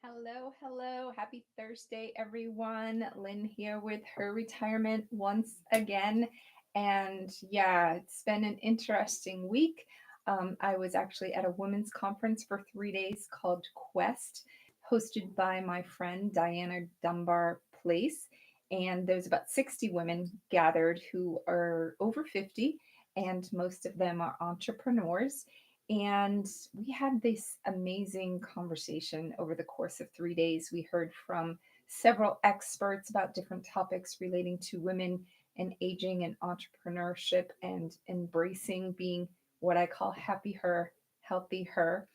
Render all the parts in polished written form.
Hello, hello. Happy Thursday, everyone. Lynn here with her retirement once again. And yeah, it's been an interesting week. I was actually at a women's conference for 3 days called Quest, hosted by my friend Diana Dunbar Place. And there's about 60 women gathered who are over 50, and most of them are entrepreneurs. And we had this amazing conversation over the course of 3 days. We heard from several experts about different topics relating to women and aging and entrepreneurship and embracing being what I call happy her, healthy her.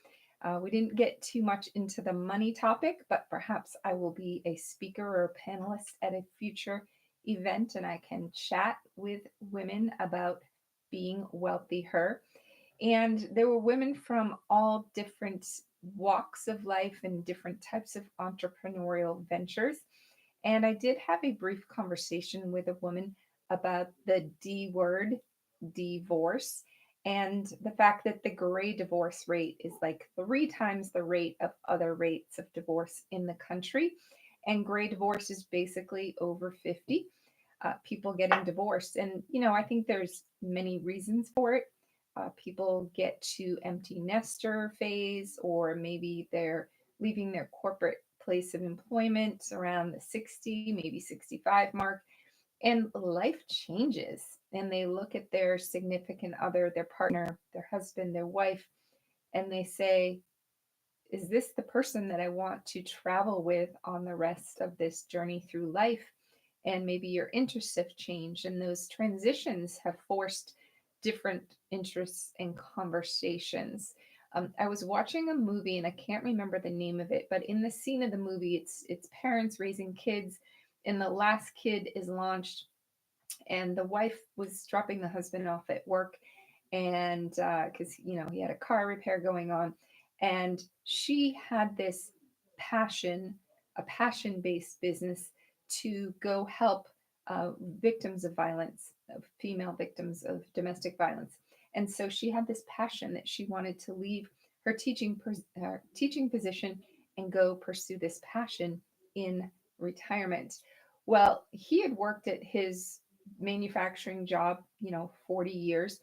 We didn't get too much into the money topic, but perhaps I will be a speaker or a panelist at a future event and I can chat with women about being wealthy her. And there were women from all different walks of life and different types of entrepreneurial ventures. And I did have a brief conversation with a woman about the D word, divorce, and the fact that the gray divorce rate is like 3 times the rate of other rates of divorce in the country. And gray divorce is basically over 50 people getting divorced. And, I think there's many reasons for it. People get to empty nester phase, or maybe they're leaving their corporate place of employment around the 60, maybe 65 mark, and life changes. And they look at their significant other, their partner, their husband, their wife, and they say, is this the person that I want to travel with on the rest of this journey through life? And maybe your interests have changed, and those transitions have forced different interests and conversations. I was watching a movie, and I can't remember the name of it, but in the scene of the movie, it's parents raising kids, and the last kid is launched, and the wife was dropping the husband off at work, and because he had a car repair going on, and she had this passion, a passion-based business to go help victims of violence, of female victims of domestic violence. And so she had this passion that she wanted to leave her teaching position and go pursue this passion in retirement. Well, he had worked at his manufacturing job, 40 years.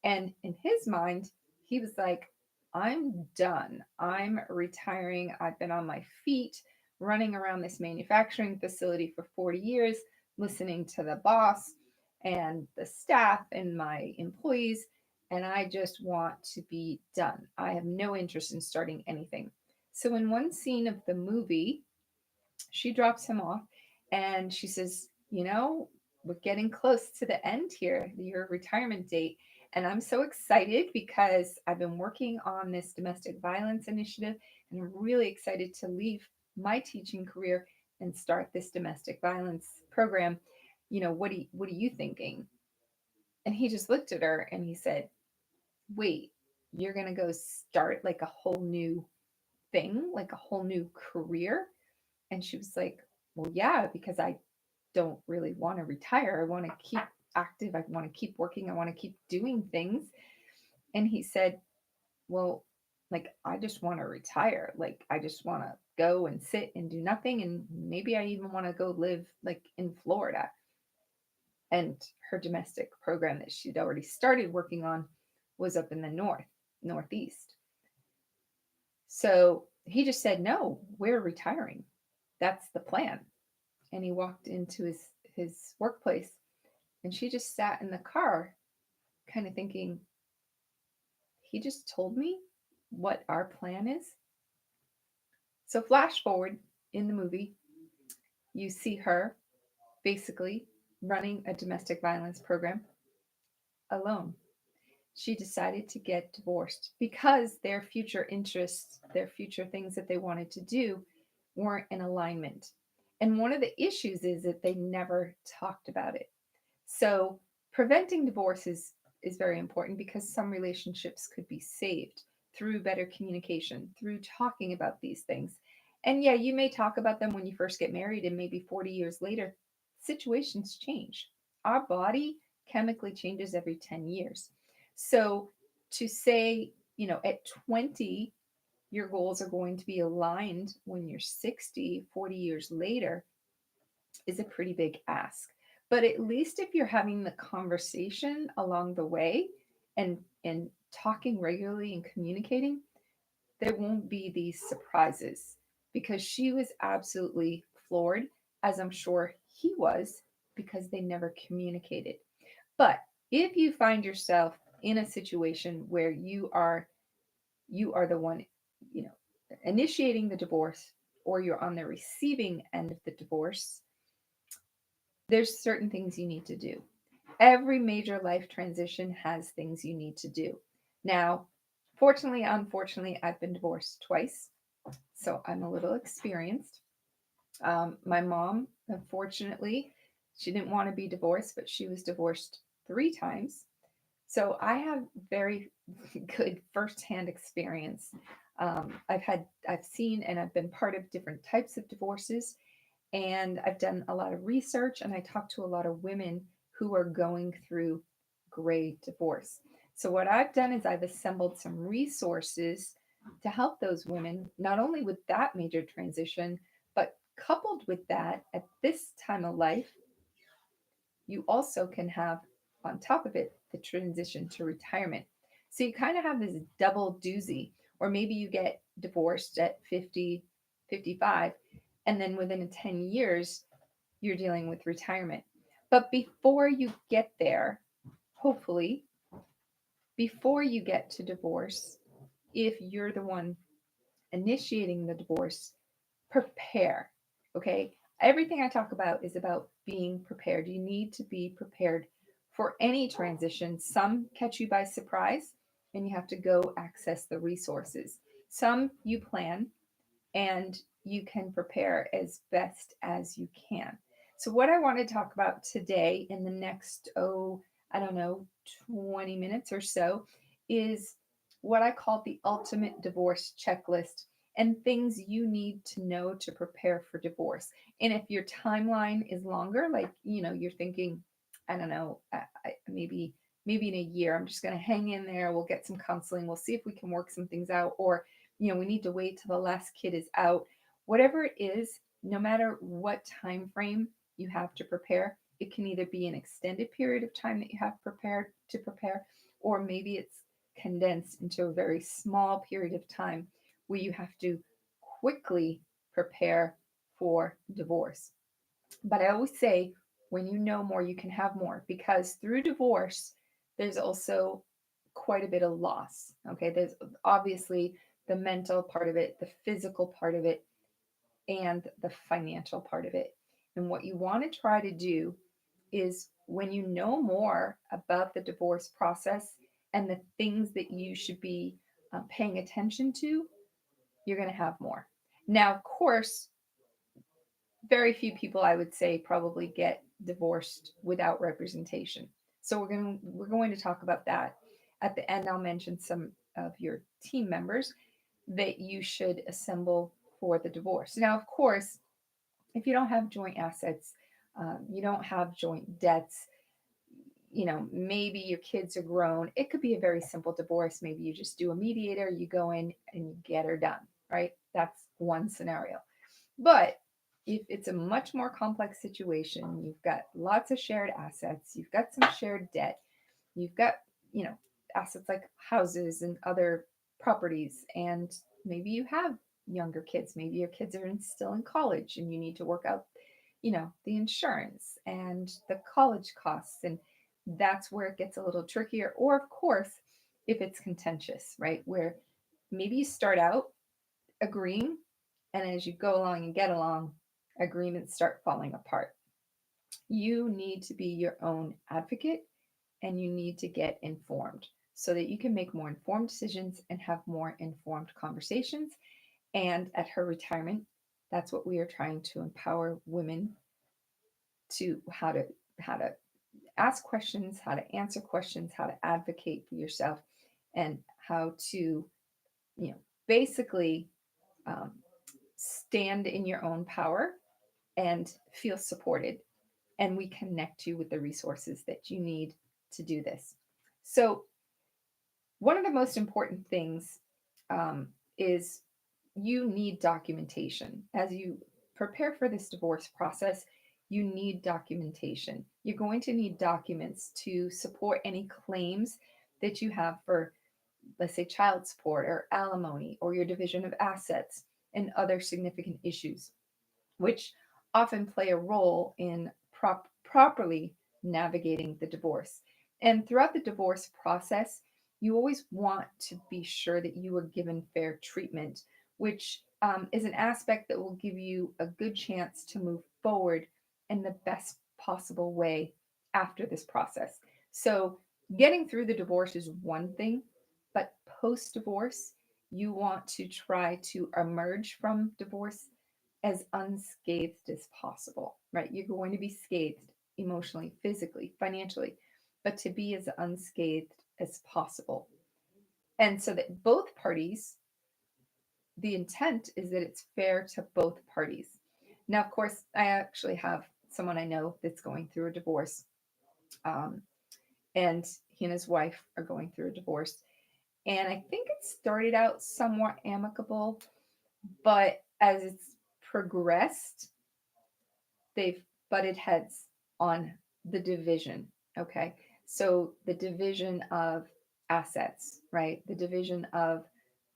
And in his mind, he was like, I'm done. I'm retiring. I've been on my feet running around this manufacturing facility for 40 years, listening to the boss and the staff and my employees. And I just want to be done. I have no interest in starting anything. So, in one scene of the movie, she drops him off and she says, we're getting close to the end here, your retirement date. And I'm so excited because I've been working on this domestic violence initiative, and I'm really excited to leave my teaching career and start this domestic violence program. What are you thinking? And he just looked at her and he said, wait, you're going to go start like a whole new thing, like a whole new career? And she was like, well, yeah, because I don't really want to retire. I want to keep active. I want to keep working. I want to keep doing things. And he said, well, like, I just want to retire. Like, I just want to go and sit and do nothing. And maybe I even want to go live like in Florida. And her domestic program that she'd already started working on was up in the northeast. So he just said, no, we're retiring. That's the plan. And he walked into his workplace, and she just sat in the car kind of thinking, he just told me what our plan is. So flash forward in the movie, you see her basically running a domestic violence program alone. She decided to get divorced because their future interests, their future things that they wanted to do weren't in alignment. And one of the issues is that they never talked about it. So preventing divorce is very important because some relationships could be saved through better communication, through talking about these things. And yeah, you may talk about them when you first get married, and maybe 40 years later, situations change. Our body chemically changes every 10 years. So to say, at 20, your goals are going to be aligned when you're 60, 40 years later is a pretty big ask. But at least if you're having the conversation along the way and talking regularly and communicating, there won't be these surprises because she was absolutely floored, as I'm sure he was, because they never communicated. But if you find yourself in a situation where you are the one, you know, initiating the divorce or you're on the receiving end of the divorce, there's certain things you need to do. Every major life transition has things you need to do. Now, fortunately, unfortunately, I've been divorced twice, so I'm a little experienced. My mom, unfortunately, she didn't want to be divorced, but she was divorced 3 times. So I have very good firsthand experience. I've seen, and I've been part of different types of divorces, and I've done a lot of research, and I talked to a lot of women who are going through gray divorce. So what I've done is I've assembled some resources to help those women, not only with that major transition, but coupled with that, at this time of life, you also can have on top of it the transition to retirement. So you kind of have this double doozy, or maybe you get divorced at 50, 55, and then within 10 years, you're dealing with retirement. But before you get there, hopefully, before you get to divorce, if you're the one initiating the divorce, prepare. Okay. Everything I talk about is about being prepared. You need to be prepared for any transition. Some catch you by surprise and you have to go access the resources. Some you plan and you can prepare as best as you can. So, what I want to talk about today in the next, I don't know, 20 minutes or so is what I call the ultimate divorce checklist and things you need to know to prepare for divorce. And if your timeline is longer, like, you're thinking, I don't know, maybe in a year, I'm just going to hang in there. We'll get some counseling. We'll see if we can work some things out. Or we need to wait till the last kid is out. Whatever it is, no matter what time frame you have to prepare, it can either be an extended period of time that you have prepared to prepare, or maybe it's condensed into a very small period of time where you have to quickly prepare for divorce. But I always say, when you know more, you can have more, because through divorce, there's also quite a bit of loss. Okay. There's obviously the mental part of it, the physical part of it, and the financial part of it. And what you want to try to do is, when you know more about the divorce process and the things that you should be paying attention to, you're going to have more. Now, of course, very few people, I would say, probably get divorced without representation. So we're going to talk about that. At the end, I'll mention some of your team members that you should assemble for the divorce. Now, of course, if you don't have joint assets, you don't have joint debts, maybe your kids are grown, it could be a very simple divorce. Maybe you just do a mediator, you go in and you get her done, right? That's one scenario. But if it's a much more complex situation, you've got lots of shared assets, you've got some shared debt, you've got, you know, assets like houses and other properties, and maybe you have younger kids, maybe your kids are still in college and you need to work out, the insurance and the college costs, and that's where it gets a little trickier. Or of course, if it's contentious, right, where maybe you start out agreeing, and as you go along and get along, agreements start falling apart. You need to be your own advocate and you need to get informed so that you can make more informed decisions and have more informed conversations. And at her retirement, that's what we are trying to empower women to, how to ask questions, how to answer questions, how to advocate for yourself, and how to, you know, basically um, stand in your own power and feel supported. And we connect you with the resources that you need to do this. So, one of the most important things is you need documentation. As you prepare for this divorce process, you need documentation. You're going to need documents to support any claims that you have for, let's say, child support or alimony or your division of assets and other significant issues, which often play a role in properly navigating the divorce. And throughout the divorce process, you always want to be sure that you are given fair treatment, which is an aspect that will give you a good chance to move forward in the best possible way after this process. So, getting through the divorce is one thing, but post divorce, you want to try to emerge from divorce as unscathed as possible, right? You're going to be scathed emotionally, physically, financially, but to be as unscathed as possible. And so that both parties, the intent is that it's fair to both parties. Now, of course, I actually have someone I know that's going through a divorce, um, and he and his wife are going through a divorce. And I think it started out somewhat amicable, but as it's progressed, they've butted heads on the division. Okay. So the division of assets, right? The division of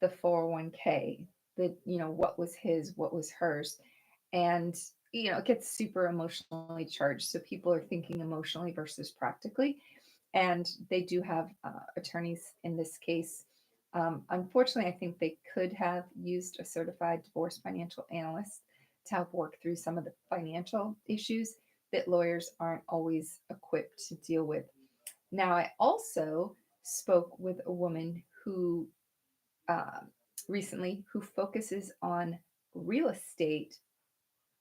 the 401k, what was his, what was hers. And, it gets super emotionally charged. So people are thinking emotionally versus practically. And they do have attorneys in this case. Unfortunately, I think they could have used a certified divorce financial analyst to help work through some of the financial issues that lawyers aren't always equipped to deal with. Now, I also spoke with a woman who uh, recently who focuses on real estate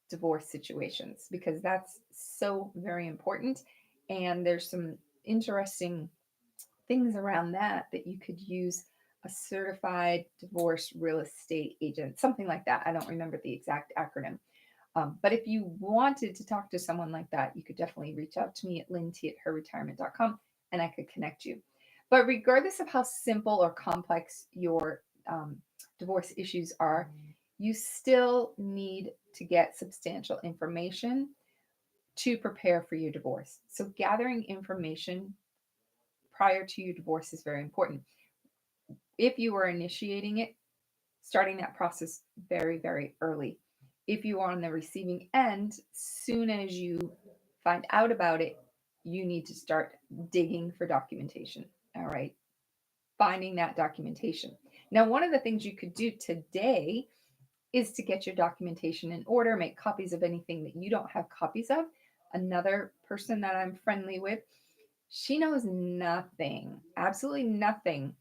divorce situations because that's so very important. And there's some interesting things around that you could use a certified divorce real estate agent, something like that. I don't remember the exact acronym. But if you wanted to talk to someone like that, you could definitely reach out to me at lynnt@herretirement.com and I could connect you. But regardless of how simple or complex your divorce issues are, you still need to get substantial information to prepare for your divorce. So, gathering information prior to your divorce is very important. If you are initiating it, starting that process very, very early. If you are on the receiving end, soon as you find out about it, you need to start digging for documentation. All right. Finding that documentation. Now, one of the things you could do today is to get your documentation in order, make copies of anything that you don't have copies of. Another person that I'm friendly with, she knows nothing, absolutely nothing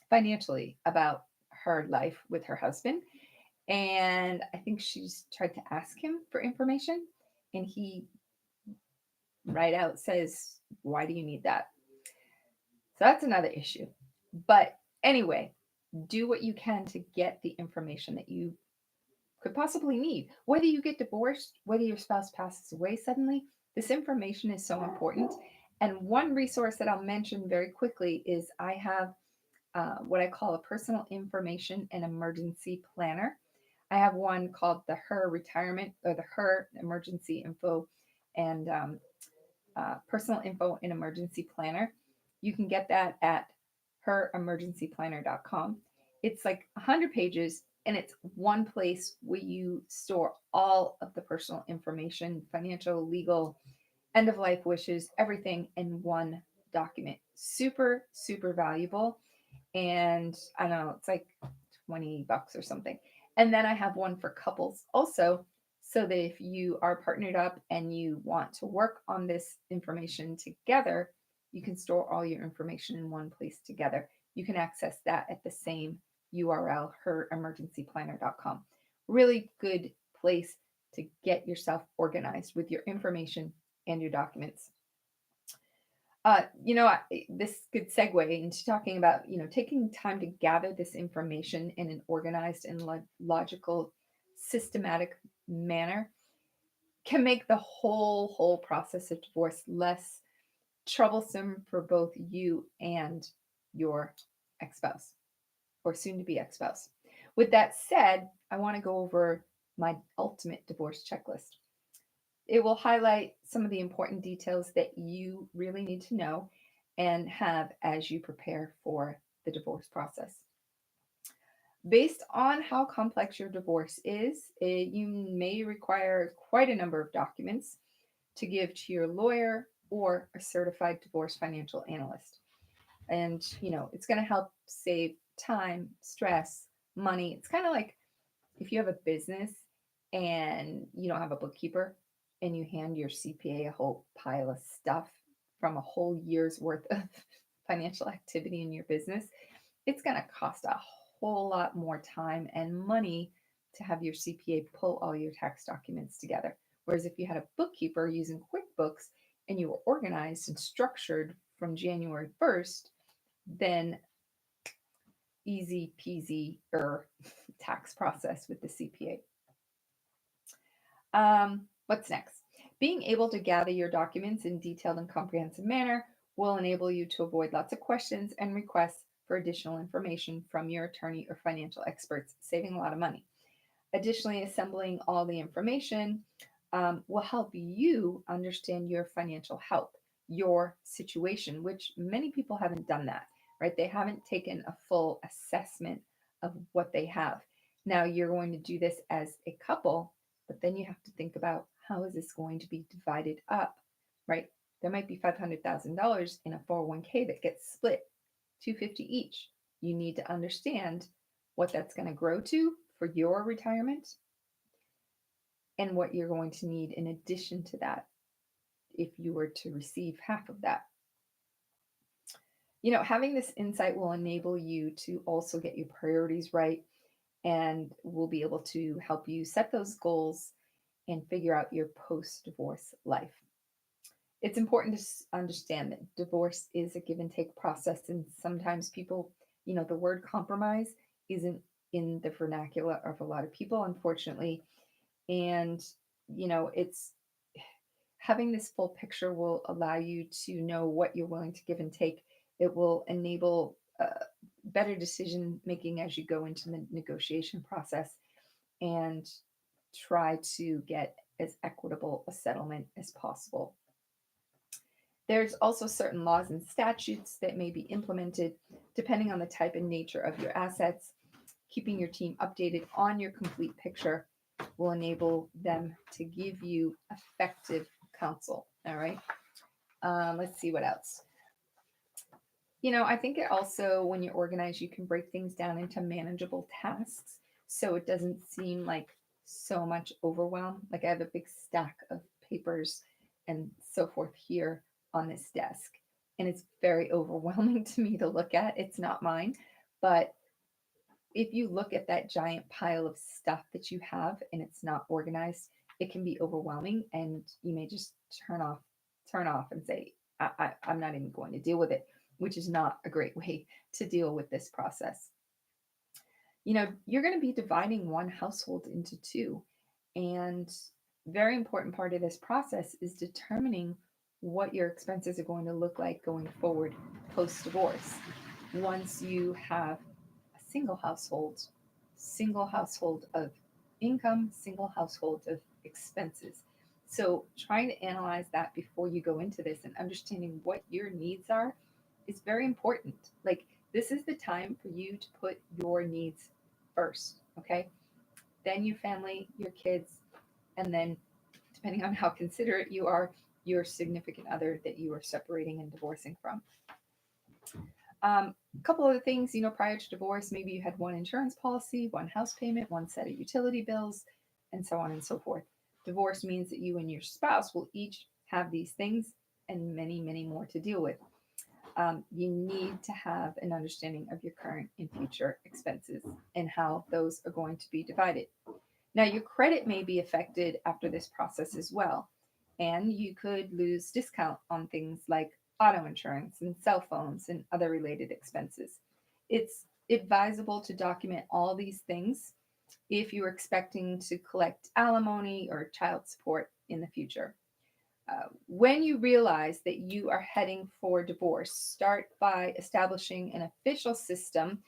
financially about her life with her husband. And I think she's tried to ask him for information, and he right out says, "Why do you need that?" So that's another issue. But anyway, do what you can to get the information that you could possibly need. Whether you get divorced, whether your spouse passes away suddenly, this information is so important. And one resource that I'll mention very quickly is I have what I call a personal information and emergency planner. I have one called the Her Retirement or the Her Emergency Info and Personal Info and Emergency Planner. You can get that at heremergencyplanner.com. It's like 100 pages and it's one place where you store all of the personal information, financial, legal, end of life wishes, everything in one document. Super, super valuable. And I don't know, it's like $20 or something. And then I have one for couples also, so that if you are partnered up and you want to work on this information together, you can store all your information in one place together. You can access that at the same URL, heremergencyplanner.com. Really good place to get yourself organized with your information and your documents. This could segue into talking about, taking time to gather this information in an organized and logical, systematic manner can make the whole process of divorce less troublesome for both you and your ex-spouse or soon to be ex-spouse. With that said, I want to go over my ultimate divorce checklist. It will highlight some of the important details that you really need to know and have as you prepare for the divorce process. Based on how complex your divorce is, you may require quite a number of documents to give to your lawyer or a certified divorce financial analyst. And, it's going to help save time, stress, money. It's kind of like if you have a business and you don't have a bookkeeper and you hand your CPA a whole pile of stuff from a whole year's worth of financial activity in your business, it's going to cost a whole lot more time and money to have your CPA pull all your tax documents together. Whereas if you had a bookkeeper using QuickBooks and you were organized and structured from January 1st, then easy peasy tax process with the CPA. What's next? Being able to gather your documents in detailed and comprehensive manner will enable you to avoid lots of questions and requests for additional information from your attorney or financial experts, saving a lot of money. Additionally, assembling all the information will help you understand your financial health, your situation, which many people haven't done that, right? They haven't taken a full assessment of what they have. Now you're going to do this as a couple, but then you have to think about how is this going to be divided up, right? There might be $500,000 in a 401k that gets split 250 each. You need to understand what that's going to grow to for your retirement and what you're going to need in addition to that if you were to receive half of that. Having this insight will enable you to also get your priorities right and will be able to help you set those goals and figure out your post divorce life. It's important to understand that divorce is a give and take process, and sometimes people, the word compromise isn't in the vernacular of a lot of people, unfortunately. And, it's having this full picture will allow you to know what you're willing to give and take. It will enable better decision making as you go into the negotiation process and try to get as equitable a settlement as possible. There's also certain laws and statutes that may be implemented depending on the type and nature of your assets. Keeping your team updated on your complete picture will enable them to give you effective counsel. All right. Let's see what else. I think it also, when you're organized, you can break things down into manageable tasks so it doesn't seem like so much overwhelm. Like I have a big stack of papers and so forth here on this desk, and it's very overwhelming to me to look at. It's not mine, but if you look at that giant pile of stuff that you have and it's not organized, it can be overwhelming, and you may just turn off and say, I'm not even going to deal with it, which is not a great way to deal with this process. You're going to be dividing one household into two, and very important part of this process is determining what your expenses are going to look like going forward post divorce. Once you have a single household of income, single household of expenses. So trying to analyze that before you go into this and understanding what your needs are is very important. Like, this is the time for you to put your needs first, okay? Then your family, your kids, and then, depending on how considerate you are, your significant other that you are separating and divorcing from. A couple of things, prior to divorce, maybe you had one insurance policy, one house payment, one set of utility bills, and so on and so forth. Divorce means that you and your spouse will each have these things and many, many more to deal with. You need to have an understanding of your current and future expenses and how those are going to be divided. Now, your credit may be affected after this process as well, and you could lose discount on things like auto insurance and cell phones and other related expenses. It's advisable to document all these things if you're expecting to collect alimony or child support in the future. When you realize that you are heading for divorce, start by establishing an official system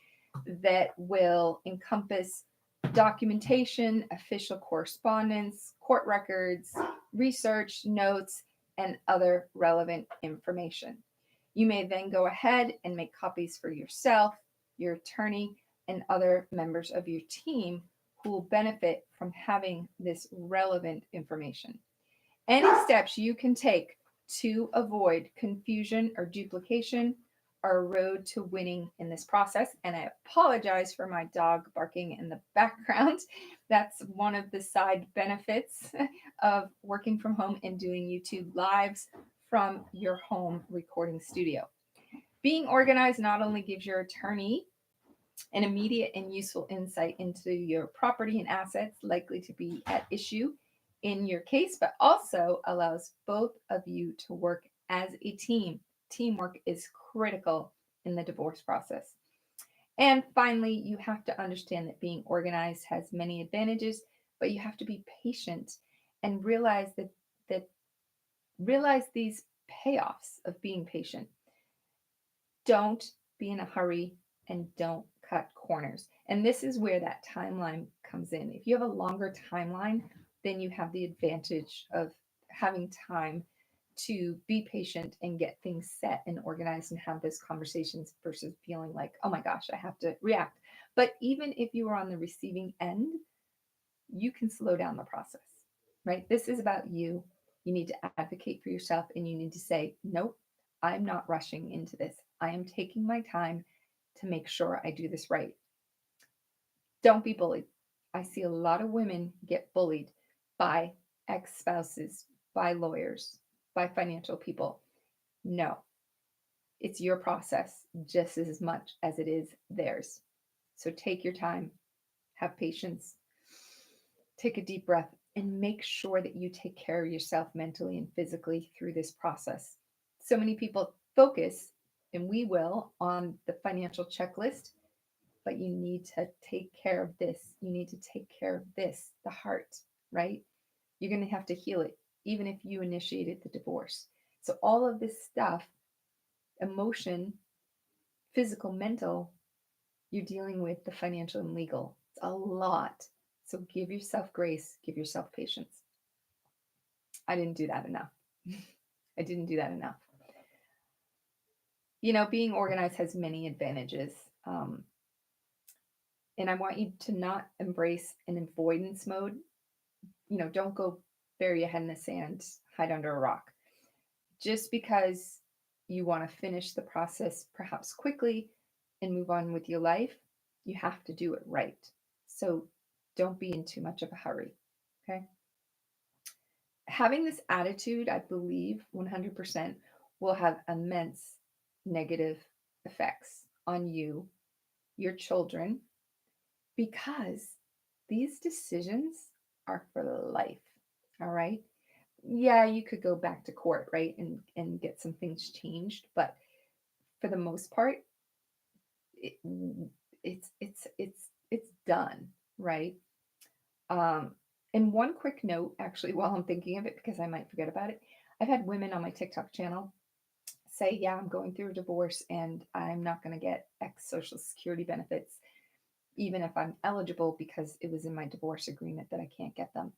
that will encompass documentation, official correspondence, court records, research, notes, and other relevant information. You may then go ahead and make copies for yourself, your attorney, and other members of your team who will benefit from having this relevant information. Any steps you can take to avoid confusion or duplication are a road to winning in this process. And I apologize for my dog barking in the background. That's one of the side benefits of working from home and doing YouTube lives from your home recording studio. Being organized not only gives your attorney an immediate and useful insight into your property and assets likely to be at issue in your case, but also allows both of you to work as a team. Teamwork is critical in the divorce process. And finally, you have to understand that being organized has many advantages, but you have to be patient and realize that realize these payoffs of being patient. Don't be in a hurry and don't cut corners. And this is where that timeline comes in. If you have a longer timeline, then you have the advantage of having time to be patient and get things set and organized and have those conversations versus feeling like, oh my gosh, I have to react. But even if you are on the receiving end, you can slow down the process, right? This is about you. You need to advocate for yourself and you need to say, nope, I'm not rushing into this. I am taking my time to make sure I do this right. Don't be bullied. I see a lot of women get bullied by ex spouses, by lawyers, by financial people. No, it's your process just as much as it is theirs. So take your time, have patience, take a deep breath, and make sure that you take care of yourself mentally and physically through this process. So many people focus, and we will, on the financial checklist, but you need to take care of this. You need to take care of this, the heart, right? You're going to have to heal it, even if you initiated the divorce. So, all of this stuff, emotion, physical, mental, you're dealing with the financial and legal. It's a lot. So, give yourself grace, give yourself patience. I didn't do that enough. I didn't do that enough. Being organized has many advantages. Um, and I want you to not embrace an avoidance mode. Don't go bury your head in the sand, hide under a rock. Just because you want to finish the process perhaps quickly and move on with your life, you have to do it right. So don't be in too much of a hurry. Okay. Having this attitude, I believe 100% will have immense negative effects on you, your children, because these decisions are for life. All right. Yeah, you could go back to court, right, and get some things changed, but for the most part, it, it's done, right? Um, and one quick note, actually, while I'm thinking of it, because I might forget about it, I've had women on my TikTok channel say, "Yeah, I'm going through a divorce, and I'm not going to get X Social Security benefits, even if I'm eligible, because it was in my divorce agreement that I can't get them."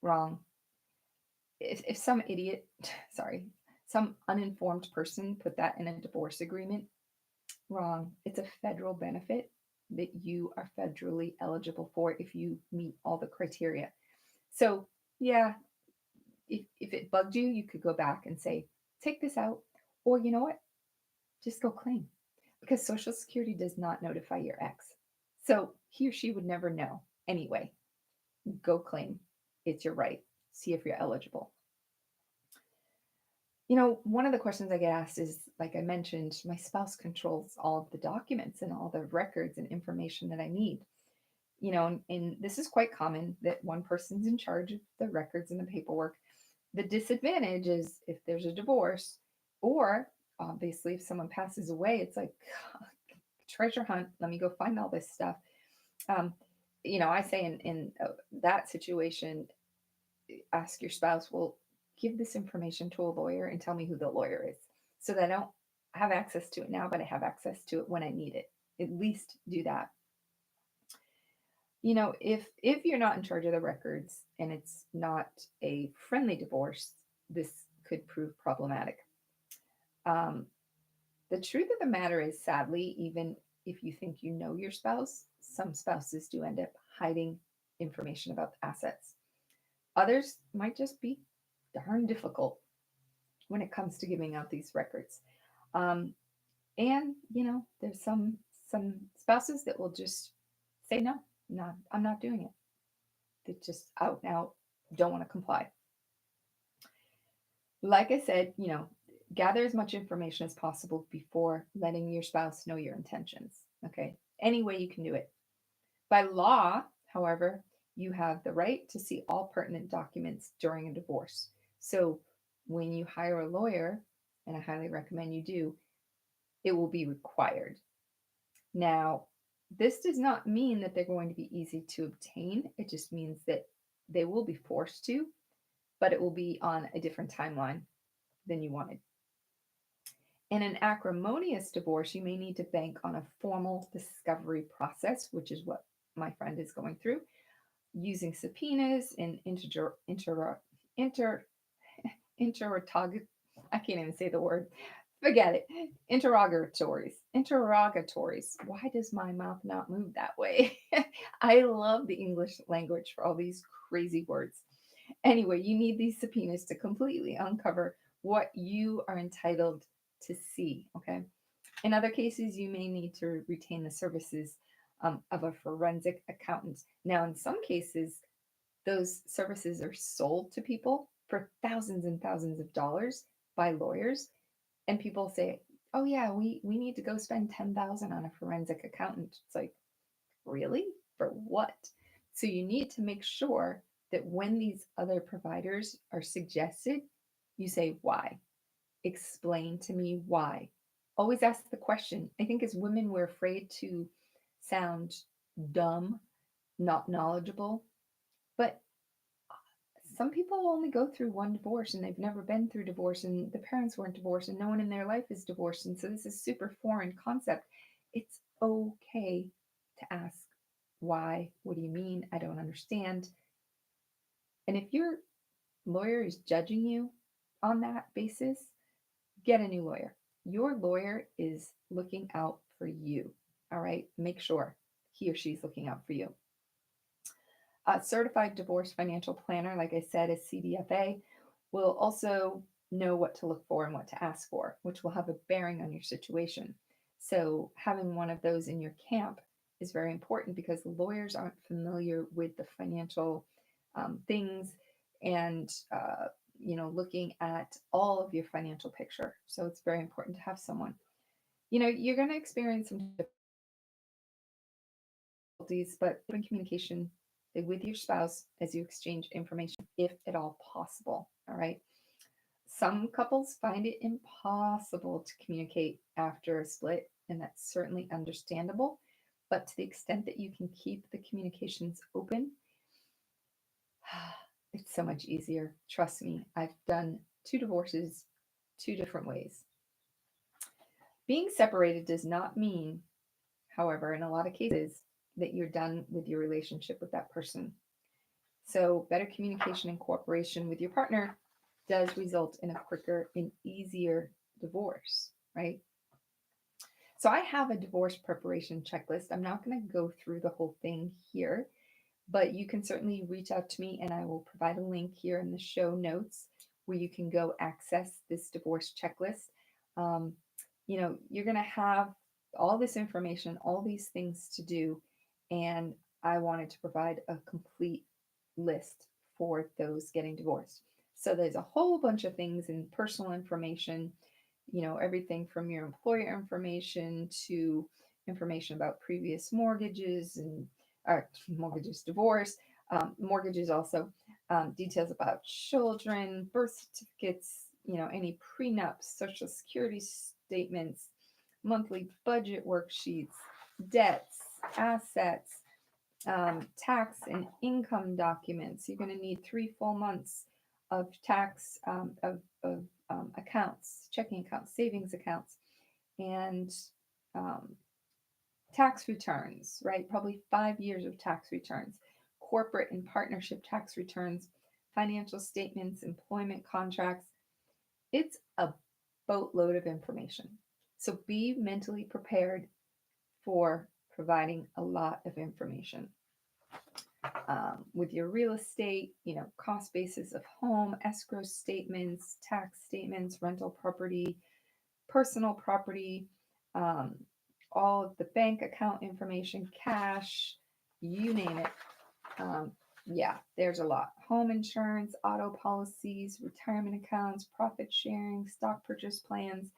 Wrong. If some idiot, sorry, some uninformed person put that in a divorce agreement, wrong. It's a federal benefit that you are federally eligible for if you meet all the criteria. So, yeah, if it bugged you, you could go back and say, take this out. Or you know what? Just go claim because Social Security does not notify your ex. So he or she would never know anyway. Go claim. It's your right. See if you're eligible. One of the questions I get asked is, like I mentioned, my spouse controls all of the documents and all the records and information that I need. And this is quite common that one person's in charge of the records and the paperwork. The disadvantage is if there's a divorce, or obviously if someone passes away, it's like treasure hunt. Let me go find all this stuff. Um, I say in that situation, ask your spouse, well, give this information to a lawyer and tell me who the lawyer is so that I don't have access to it now, but I have access to it when I need it. At least do that. If you're not in charge of the records and it's not a friendly divorce, this could prove problematic. Um, the truth of the matter is, sadly, even if you think you know your spouse, some spouses do end up hiding information about the assets. Others might just be darn difficult when it comes to giving out these records. Um, and there's some spouses that will just say no, not I'm not doing it. They just out and out don't want to comply. Like I said, gather as much information as possible before letting your spouse know your intentions. Okay, any way you can do it. By law, however, you have the right to see all pertinent documents during a divorce. So when you hire a lawyer, and I highly recommend you do, it will be required. Now, this does not mean that they're going to be easy to obtain. It just means that they will be forced to, but it will be on a different timeline than you wanted. In an acrimonious divorce, you may need to bank on a formal discovery process, which is what my friend is going through, using subpoenas and inter interrogatory. I can't even say the word. Forget it. Interrogatories. Interrogatories. Why does my mouth not move that way? I love the English language for all these crazy words. Anyway, you need these subpoenas to completely uncover what you are entitled to see. Okay. In other cases, you may need to retain the services of a forensic accountant. Now, in some cases, those services are sold to people for thousands and thousands of dollars by lawyers, and people say, "Oh yeah, we need to go spend 10,000 on a forensic accountant." It's like, really? For what? So you need to make sure that when these other providers are suggested, you say why. Explain to me why. Always ask the question. I think as women, we're afraid to sound dumb, not knowledgeable, but some people only go through one divorce and they've never been through divorce, and the parents weren't divorced and no one in their life is divorced. And so this is super foreign concept. It's okay to ask why. What do you mean? I don't understand. And if your lawyer is judging you on that basis, get a new lawyer. Your lawyer is looking out for you. All right. Make sure he or she's looking out for you. A certified divorce financial planner, like I said, a CDFA, will also know what to look for and what to ask for, which will have a bearing on your situation. So, having one of those in your camp is very important because lawyers aren't familiar with the financial things and looking at all of your financial picture. So, it's very important to have someone. You're going to experience some difficulties, but open communication with your spouse as you exchange information, if at all possible. All right. Some couples find it impossible to communicate after a split, and that's certainly understandable. But to the extent that you can keep the communications open, it's so much easier. Trust me, I've done 2 divorces 2 different ways. Being separated does not mean, however, in a lot of cases, that you're done with your relationship with that person. So, better communication and cooperation with your partner does result in a quicker and easier divorce, right? So, I have a divorce preparation checklist. I'm not going to go through the whole thing here, but you can certainly reach out to me and I will provide a link here in the show notes where you can go access this divorce checklist. Um, you're going to have all this information, all these things to do, and I wanted to provide a complete list for those getting divorced. So there's a whole bunch of things in personal information, everything from your employer information to information about previous mortgages and mortgages, divorce, mortgages also, details about children, birth certificates, any prenups, social security statements, monthly budget worksheets, debts, assets, tax and income documents. You're going to need 3 full months of tax accounts, checking accounts, savings accounts, and um, Tax returns, right? Probably 5 years of tax returns, corporate and partnership tax returns, financial statements, employment contracts. It's a boatload of information. So be mentally prepared for providing a lot of information. With your real estate, cost basis of home, escrow statements, tax statements, rental property, personal property, um, all of the bank account information, cash, you name it. Um, yeah, there's a lot. Home insurance, auto policies, retirement accounts, profit sharing, stock purchase plans,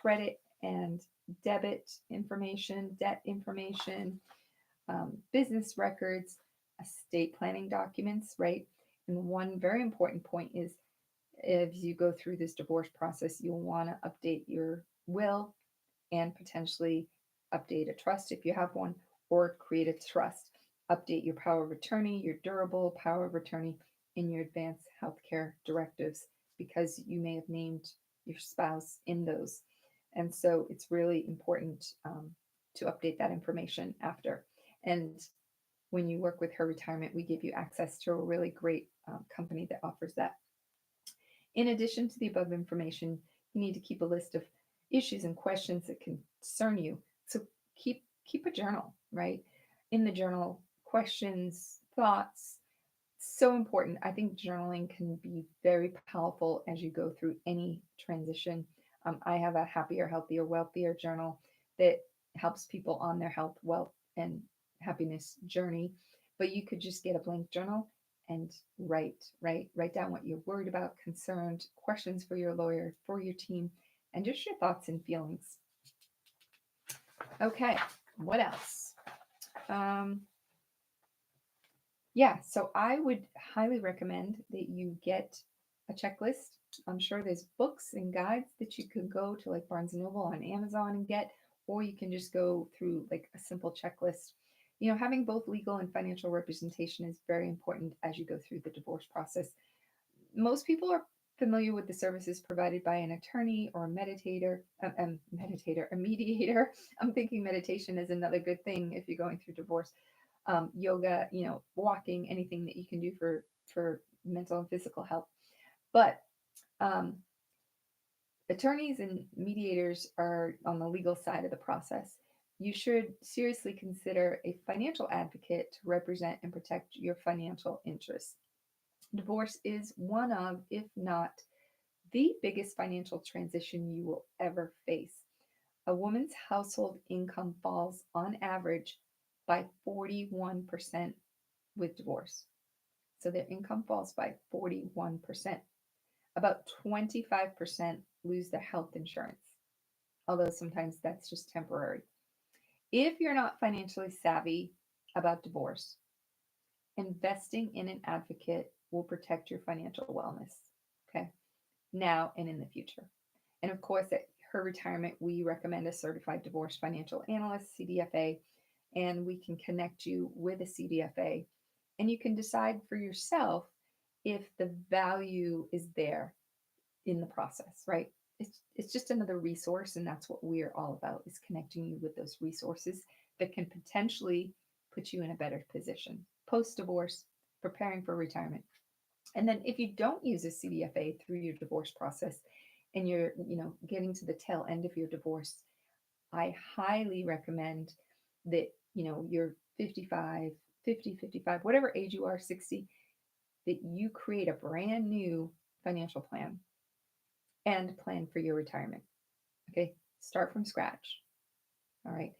credit and debit information, debt information, business records, estate planning documents, right? And one very important point is as you go through this divorce process, you'll want to update your will and potentially update a trust if you have one, or create a trust. Update your power of attorney, your durable power of attorney, and your advanced healthcare directives because you may have named your spouse in those. And so it's really important to update that information after. And when you work with Her Retirement, we give you access to a really great company that offers that. In addition to the above information, you need to keep a list of issues and questions that concern you. So keep a journal, right? In the journal, questions, thoughts, so important. I think journaling can be very powerful as you go through any transition. I have a happier, healthier, wealthier journal that helps people on their health, wealth, and happiness journey. But you could just get a blank journal and write down what you're worried about, concerned, questions for your lawyer, for your team, and just your thoughts and feelings. Okay, what else? Um, Yeah, so I would highly recommend that you get a checklist. I'm sure there's books and guides that you could go to like Barnes and Noble on Amazon and get, or you can just go through like a simple checklist. Having both legal and financial representation is very important as you go through the divorce process. Most people are familiar with the services provided by an attorney or a a mediator. I'm thinking meditation is another good thing if you're going through divorce. Yoga, walking, anything that you can do for mental and physical health. But um, attorneys and mediators are on the legal side of the process. You should seriously consider a financial advocate to represent and protect your financial interests. Divorce is one of, if not the biggest financial transition you will ever face. A woman's household income falls on average by 41% with divorce. So their income falls by 41%. About 25% lose their health insurance, although sometimes that's just temporary. If you're not financially savvy about divorce, investing in an advocate will protect your financial wellness, okay, now and in the future. And of course, at Her Retirement, we recommend a certified divorce financial analyst, CDFA, and we can connect you with a CDFA. And you can decide for yourself if the value is there in the process, right? It's just another resource, and that's what we're all about, is connecting you with those resources that can potentially put you in a better position post-divorce, preparing for retirement. And then if you don't use a CDFA through your divorce process and you're, getting to the tail end of your divorce, I highly recommend that, you're 55, 50, 55, whatever age you are, 60, that you create a brand new financial plan and plan for your retirement. Okay. Start from scratch. All right.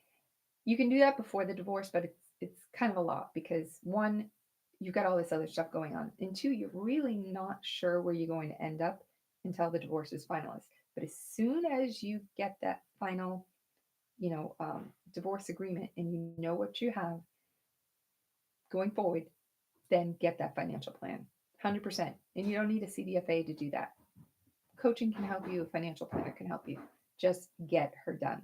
You can do that before the divorce, but it's kind of a lot because one, you've got all this other stuff going on. And two, you're really not sure where you're going to end up until the divorce is finalized. But as soon as you get that final, divorce agreement and you know what you have going forward, then get that financial plan 100%. And you don't need a CDFA to do that. Coaching can help you, a financial planner can help you. Just get her done.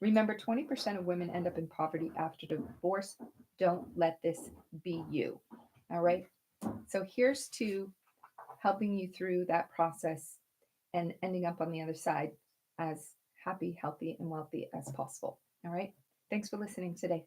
Remember, 20% of women end up in poverty after divorce. Don't let this be you. All right. So here's to helping you through that process and ending up on the other side as happy, healthy, and wealthy as possible. All right. Thanks for listening today.